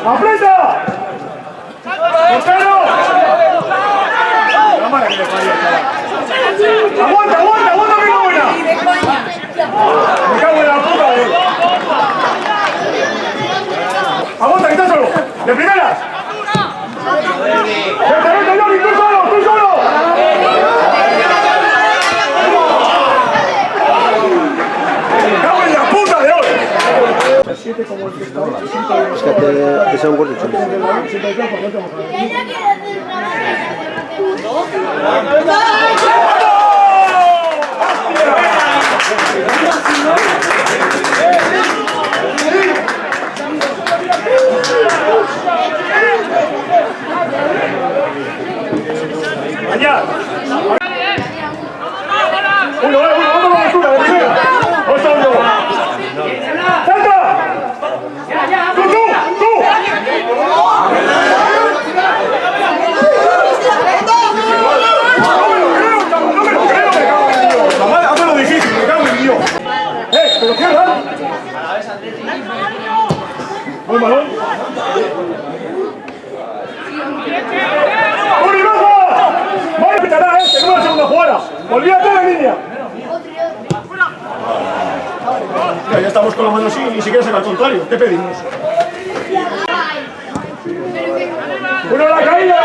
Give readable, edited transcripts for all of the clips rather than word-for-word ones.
¡Aprieta! ¡Portero! La mala que le parió, chaval. ¡Aguanta, aguanta, aguanta, mi buena! Me cago en la puta de él. ¡Aguanta, que está solo! ¡De primeras! ¡Vete, vete, Johnny! ¡Tú solo, tú solo! ¡Me cago en la puta de hoy! Es que te sea un gol de chulo. Allá. Uno, vamos a la basura, de primera. ¡Salta! ¡Tú! No me lo creo, me cago en Dios. Mamá, hazme lo difícil, me cago en Dios. Pero cierra. Buen balón. ¡Vale, pitará, en una segunda jugada! ¡Olvídate de la línea! Ya estamos con la mano así, ni siquiera será al contrario. ¿Qué pedimos? ¡Uno a la caída!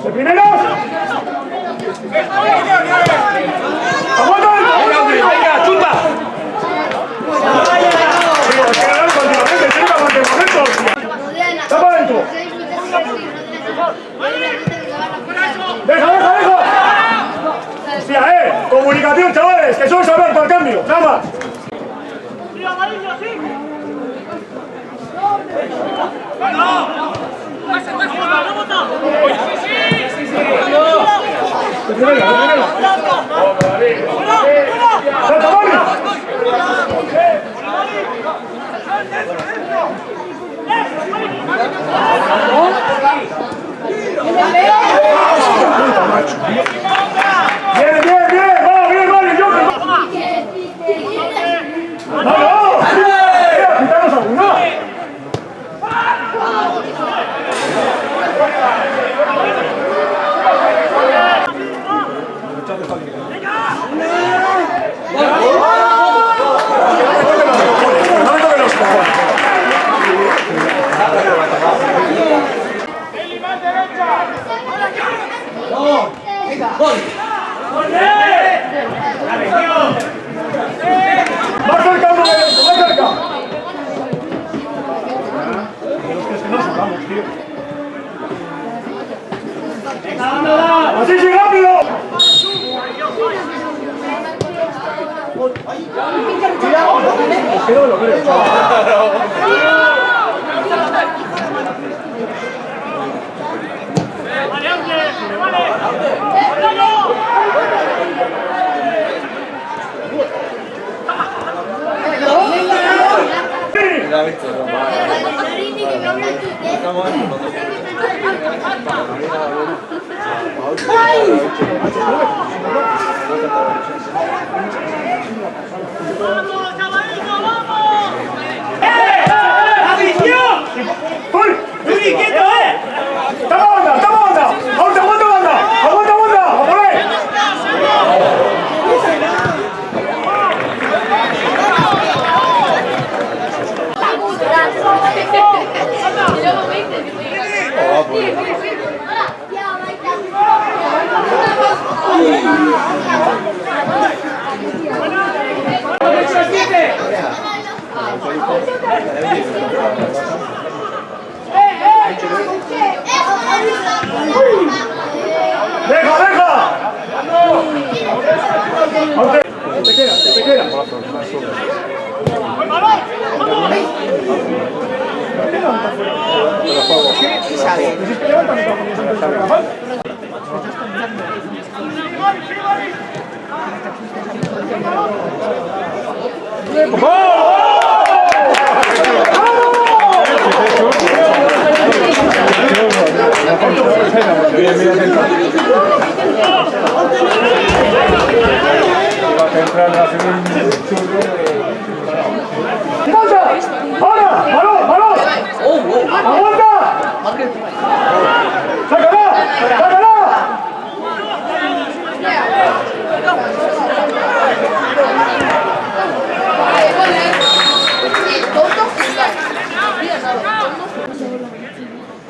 ¡De primeros! ¡Aguanta! ¡Venga, chuta! ¡Tapa adentro! ¡Deja! Hostia, comunicación, chavales, que sois hablar para el cambio, nada más. Bien, vale, yo. ¡No! ¡Quítanos alguna! ¡Más cerca, uno de esto! ¡Más cerca! Es que no sacamos, tío. ¡Así, sí, rápido! Lo creo, chaval. Te queda. ¡Vamos!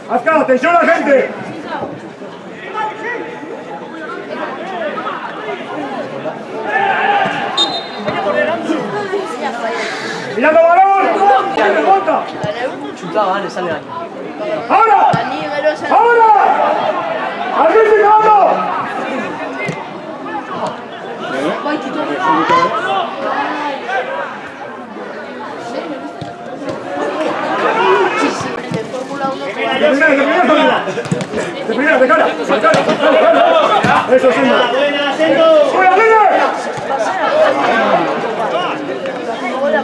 Acá, atención a la gente. Mirando balón. Remonta. Chutaba, le sale daño. Ahora. Ahora. Artísticado. De primera, de cara. Eso, señor. ¡Fuera, líder!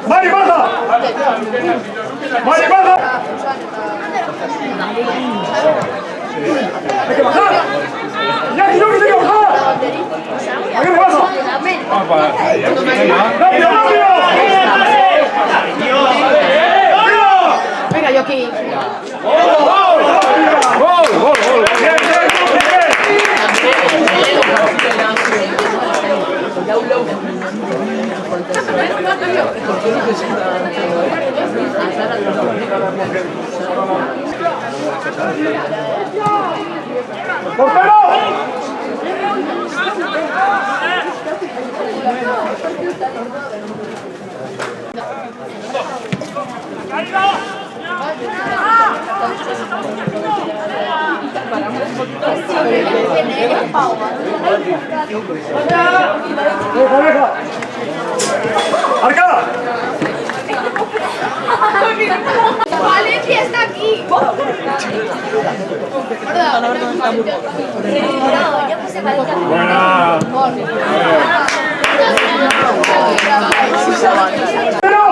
¡Mari, baja! ¡Mari, baja! ¡Hay que bajar! ¡Ya, que yo que tengo que bajar! ¿A qué me baja? ¡Rápido, rápido! Venga, yo aquí. ¡Bien, bien, ¡Portero! ¡Deja! ¡Arca! Valencia está aquí. Yo puse Valencia. ¡Buena! ¡Pero!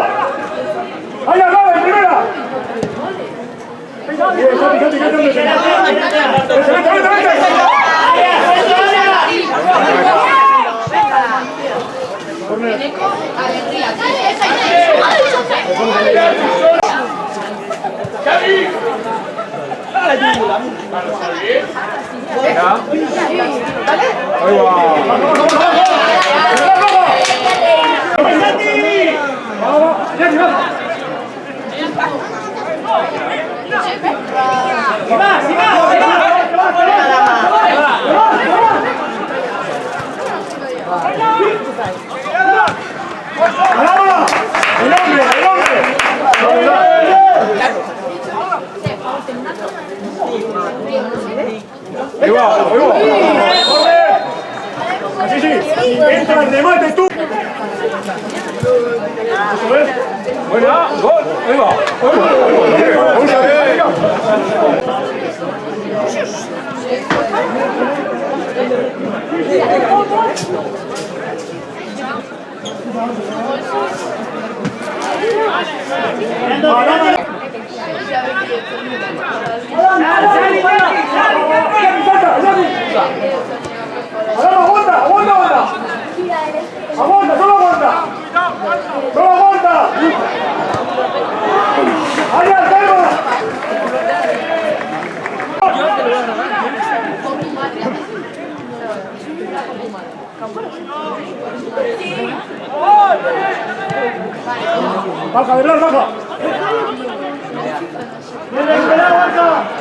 ¡Ahí al lado, en primera! Así sí, entra el remate tú. Buena, gol, ahí va. Aguanta, solo aguanta. Solo aguanta. Ahí al tema. Baja, de baja. Viene, espera, baja.